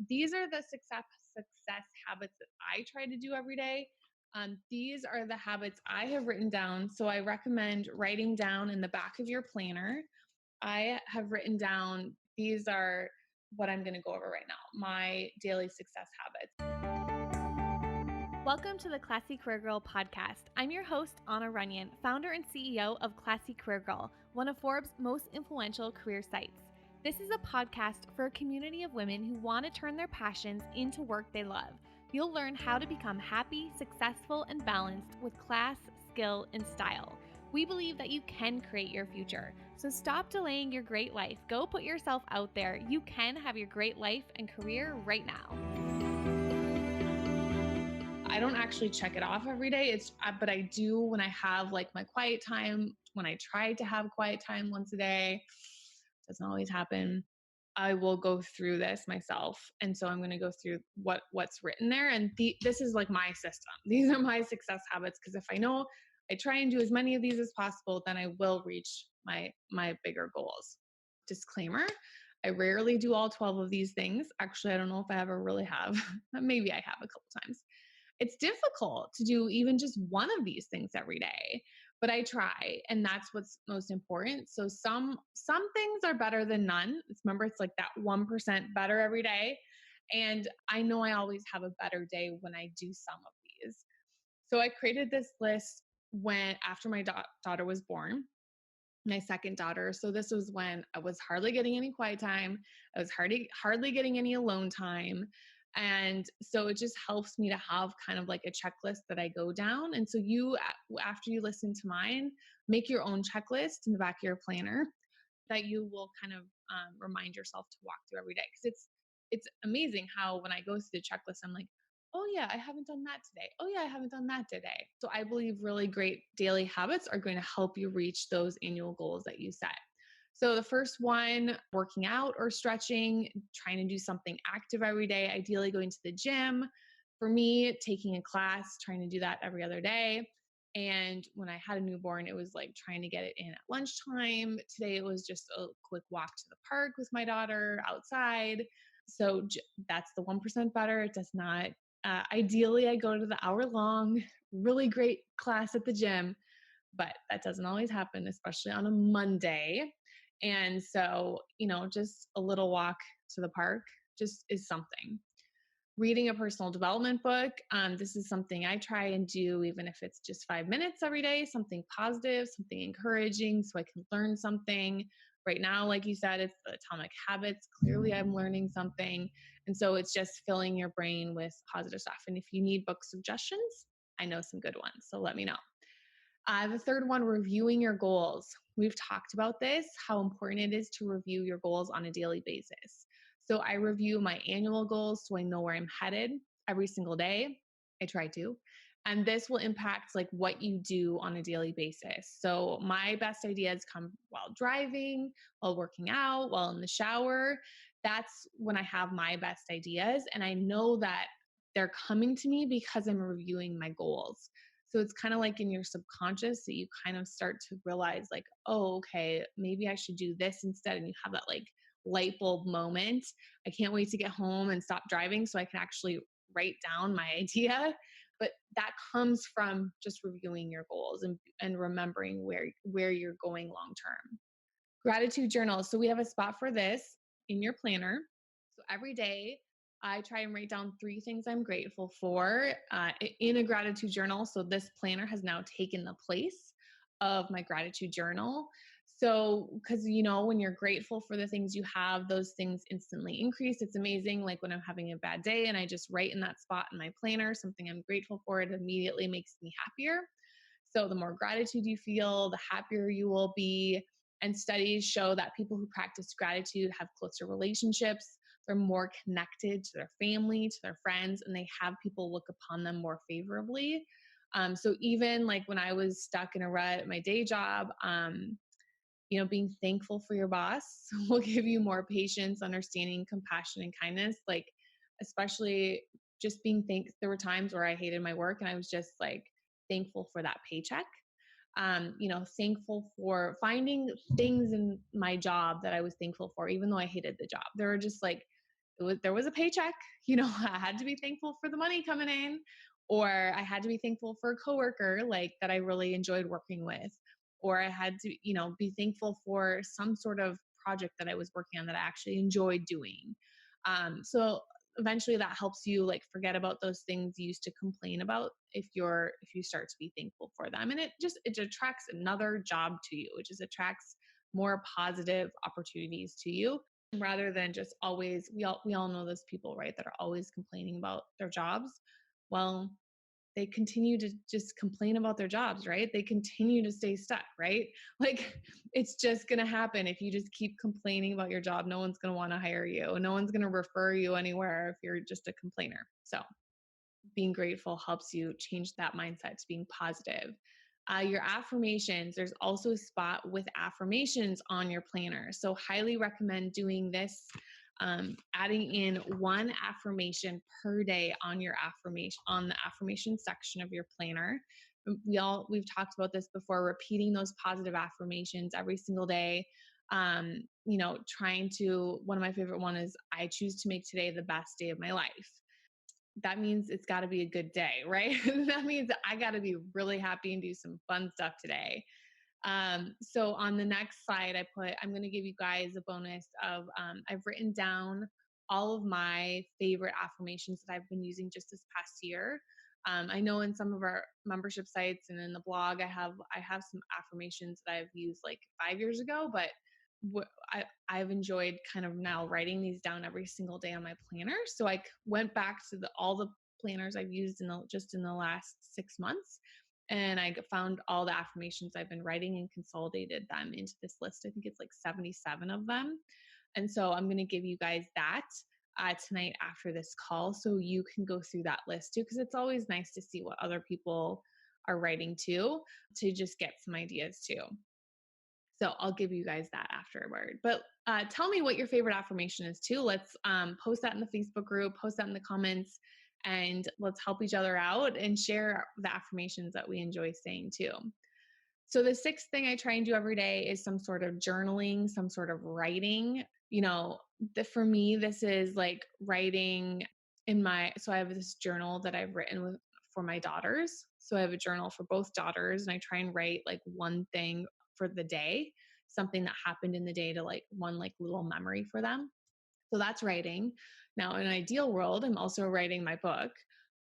these are the success habits that I try to do every day. These are the habits I have written down. So I recommend writing down in the back of your planner. I have written down, these are what I'm going to go over right now, my daily success habits. Welcome to the Classy Career Girl podcast. I'm your host, Anna Runyon, founder and CEO of Classy Career Girl, one of Forbes' most influential career sites. This is a podcast for a community of women who want to turn their passions into work they love. You'll learn how to become happy, successful, and balanced with class, skill, and style. We believe that you can create your future. So stop delaying your great life. Go put yourself out there. You can have your great life and career right now. I don't actually check it off every day. But I do when I have like my quiet time, when I try to have quiet time once a day. Doesn't always happen. I will go through this myself. And so I'm going to go through what's written there. And this is like my system. These are my success habits. Because if I know I try and do as many of these as possible, then I will reach my bigger goals. Disclaimer, I rarely do all 12 of these things. Actually, I don't know if I ever really have. Maybe I have a couple times. It's difficult to do even just one of these things every day, but I try, and that's what's most important. So some things are better than none. Remember, it's like that 1% better every day. And I know I always have a better day when I do some of these. So I created this list after my daughter was born, my second daughter. So this was when I was hardly getting any quiet time. I was hardly getting any alone time. And so it just helps me to have kind of like a checklist that I go down. And so after you listen to mine, make your own checklist in the back of your planner that you will kind of remind yourself to walk through every day. Because it's amazing how when I go through the checklist, I'm like, oh yeah, I haven't done that today. Oh yeah, I haven't done that today. So I believe really great daily habits are going to help you reach those annual goals that you set. So the first one, working out or stretching, trying to do something active every day, ideally going to the gym. For me, taking a class, trying to do that every other day. And when I had a newborn, it was like trying to get it in at lunchtime. Today, it was just a quick walk to the park with my daughter outside. So that's the 1% better. It does not. Ideally, I go to the hour-long, really great class at the gym, but that doesn't always happen, especially on a Monday. And so, just a little walk to the park just is something. Reading a personal development book. This is something I try and do, even if it's just 5 minutes every day, something positive, something encouraging, so I can learn something. Right now, like you said, it's the Atomic Habits. Clearly, I'm learning something. And so it's just filling your brain with positive stuff. And if you need book suggestions, I know some good ones. So let me know. The third one, reviewing your goals. We've talked about this, how important it is to review your goals on a daily basis. So I review my annual goals so I know where I'm headed every single day. I try to. And this will impact like what you do on a daily basis. So my best ideas come while driving, while working out, while in the shower. That's when I have my best ideas. And I know that they're coming to me because I'm reviewing my goals. So it's kind of like in your subconscious that you kind of start to realize like, oh, okay, maybe I should do this instead. And you have that like light bulb moment. I can't wait to get home and stop driving so I can actually write down my idea. But that comes from just reviewing your goals and remembering where you're going long term. Gratitude journal. So we have a spot for this in your planner. So every day I try and write down 3 things I'm grateful for in a gratitude journal. So this planner has now taken the place of my gratitude journal. So, because when you're grateful for the things you have, those things instantly increase. It's amazing. Like when I'm having a bad day and I just write in that spot in my planner something I'm grateful for, it immediately makes me happier. So the more gratitude you feel, the happier you will be. And studies show that people who practice gratitude have closer relationships. They're more connected to their family, to their friends, and they have people look upon them more favorably. So even like when I was stuck in a rut at my day job, being thankful for your boss will give you more patience, understanding, compassion, and kindness. Like, especially just there were times where I hated my work and I was just like thankful for that paycheck. Thankful for finding things in my job that I was thankful for, even though I hated the job. There were just like, there was a paycheck, I had to be thankful for the money coming in, or I had to be thankful for a coworker like that I really enjoyed working with, or I had to, be thankful for some sort of project that I was working on that I actually enjoyed doing. So eventually that helps you like forget about those things you used to complain about if you start to be thankful for them. And it attracts another job to you. It just attracts more positive opportunities to you rather than just always we all know those people, right, that are always complaining about their jobs. Well, they continue to just complain about their jobs, right? They continue to stay stuck, right? Like it's just going to happen if you just keep complaining about your job. No one's going to want to hire you. No one's going to refer you anywhere if you're just a complainer. So being grateful helps you change that mindset to being positive. Your affirmations, there's also a spot with affirmations on your planner. So highly recommend doing this, adding in one affirmation per day on the affirmation section of your planner. We've talked about this before, repeating those positive affirmations every single day. One of my favorite one is, I choose to make today the best day of my life. That means it's got to be a good day, right? That means I got to be really happy and do some fun stuff today. So on the next slide, I'm going to give you guys a bonus of, I've written down all of my favorite affirmations that I've been using just this past year. I know in some of our membership sites and in the blog, I have some affirmations that I've used like 5 years ago, but I've enjoyed kind of now writing these down every single day on my planner. So I went back to all the planners I've used just in the last 6 months, and I found all the affirmations I've been writing and consolidated them into this list. I think it's like 77 of them. And so I'm going to give you guys that tonight after this call, so you can go through that list too, because it's always nice to see what other people are writing too, to just get some ideas too. So I'll give you guys that afterward. But tell me what your favorite affirmation is too. Let's post that in the Facebook group, post that in the comments, and let's help each other out and share the affirmations that we enjoy saying too. So the sixth thing I try and do every day is some sort of journaling, some sort of writing. For me, this is like writing so I have this journal that I've written for my daughters. So I have a journal for both daughters, and I try and write like one thing for the day, something that happened in the day, to like one like little memory for them. So that's writing. Now, in an ideal world, I'm also writing my book.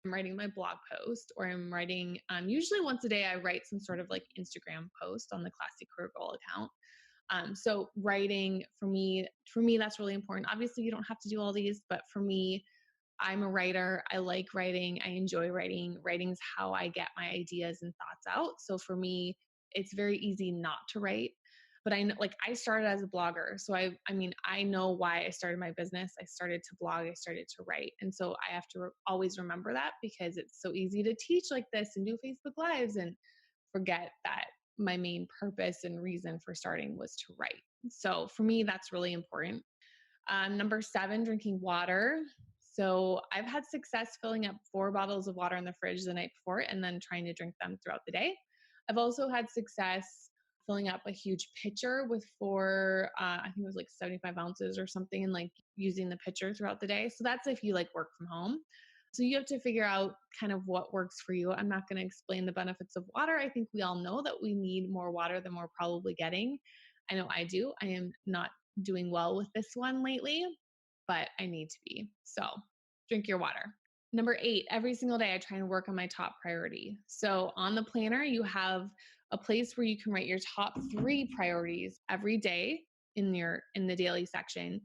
I'm writing my blog post, or I'm writing, usually once a day, I write some sort of like Instagram post on the Classy Career Girl account. So writing for me, that's really important. Obviously, you don't have to do all these, but for me, I'm a writer. I like writing. I enjoy writing. Writing is how I get my ideas and thoughts out. So for me, it's very easy not to write. But I know, like, I started as a blogger. So I know why I started my business. I started to blog, I started to write. And so I have to always remember that, because it's so easy to teach like this and do Facebook Lives and forget that my main purpose and reason for starting was to write. So for me, that's really important. Number 7, drinking water. So I've had success filling up 4 bottles of water in the fridge the night before and then trying to drink them throughout the day. I've also had success filling up a huge pitcher with 4, I think it was like 75 ounces or something, and like using the pitcher throughout the day. So that's if you like work from home. So you have to figure out kind of what works for you. I'm not going to explain the benefits of water. I think we all know that we need more water than we're probably getting. I know I do. I am not doing well with this one lately, but I need to be. So drink your water. Number 8, every single day I try and work on my top priority. So on the planner, you have a place where you can write your top 3 priorities every day in the daily section.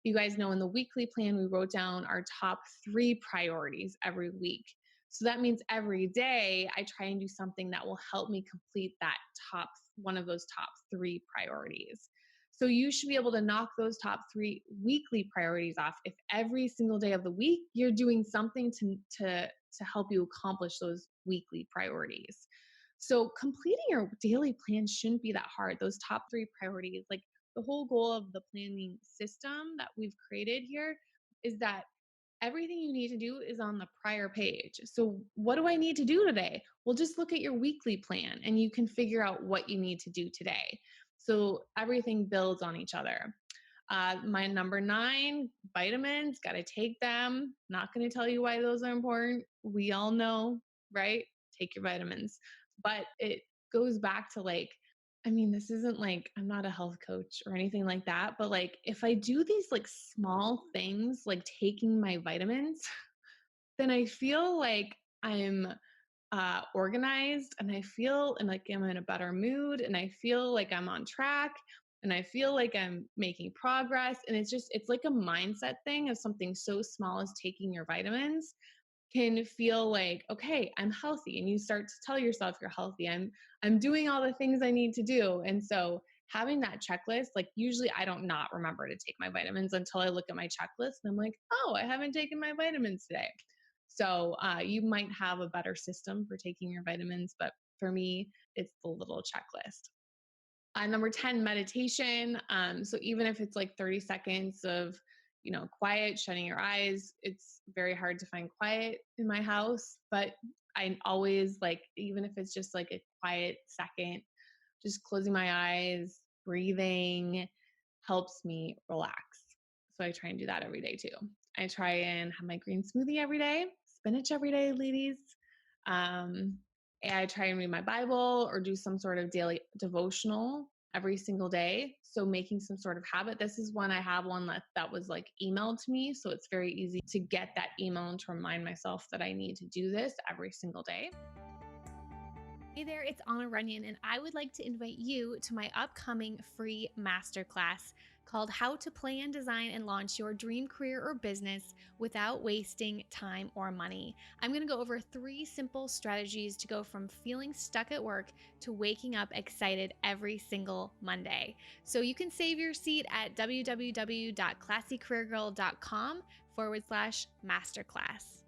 You guys know in the weekly plan, we wrote down our top 3 priorities every week. So that means every day I try and do something that will help me complete that one of those top 3 priorities. So you should be able to knock those top 3 weekly priorities off if every single day of the week you're doing something to help you accomplish those weekly priorities. So completing your daily plan shouldn't be that hard. Those top 3 priorities, like the whole goal of the planning system that we've created here, is that everything you need to do is on the prior page. So what do I need to do today? Well, just look at your weekly plan and you can figure out what you need to do today. So everything builds on each other. My number 9, vitamins, got to take them. Not going to tell you why those are important. We all know, right? Take your vitamins. But it goes back to like, I mean, this isn't like, I'm not a health coach or anything like that, but like if I do these like small things, like taking my vitamins, then I feel like I'm organized, and I feel and like I'm in a better mood, and I feel like I'm on track, and I feel like I'm making progress. And it's like a mindset thing of something so small as taking your vitamins can feel like, okay, I'm healthy. And you start to tell yourself you're healthy. I'm doing all the things I need to do. And so having that checklist, like usually I don't not remember to take my vitamins until I look at my checklist and I'm like, oh, I haven't taken my vitamins today. So you might have a better system for taking your vitamins, but for me, it's the little checklist. Number 10, meditation. So even if it's like 30 seconds of, quiet, shutting your eyes, it's very hard to find quiet in my house. But I always like, even if it's just like a quiet second, just closing my eyes, breathing helps me relax. So I try and do that every day too. I try and have my green smoothie every day, spinach every day, ladies. Um, and I try and read my Bible or do some sort of daily devotional every single day. So making some sort of habit. This is one I have one that was like emailed to me. So it's very easy to get that email and to remind myself that I need to do this every single day. Hey there, it's Anna Runyon, and I would like to invite you to my upcoming free masterclass called How to Plan, Design, and Launch Your Dream Career or Business Without Wasting Time or Money. I'm going to go over 3 simple strategies to go from feeling stuck at work to waking up excited every single Monday. So you can save your seat at www.classycareergirl.com/masterclass.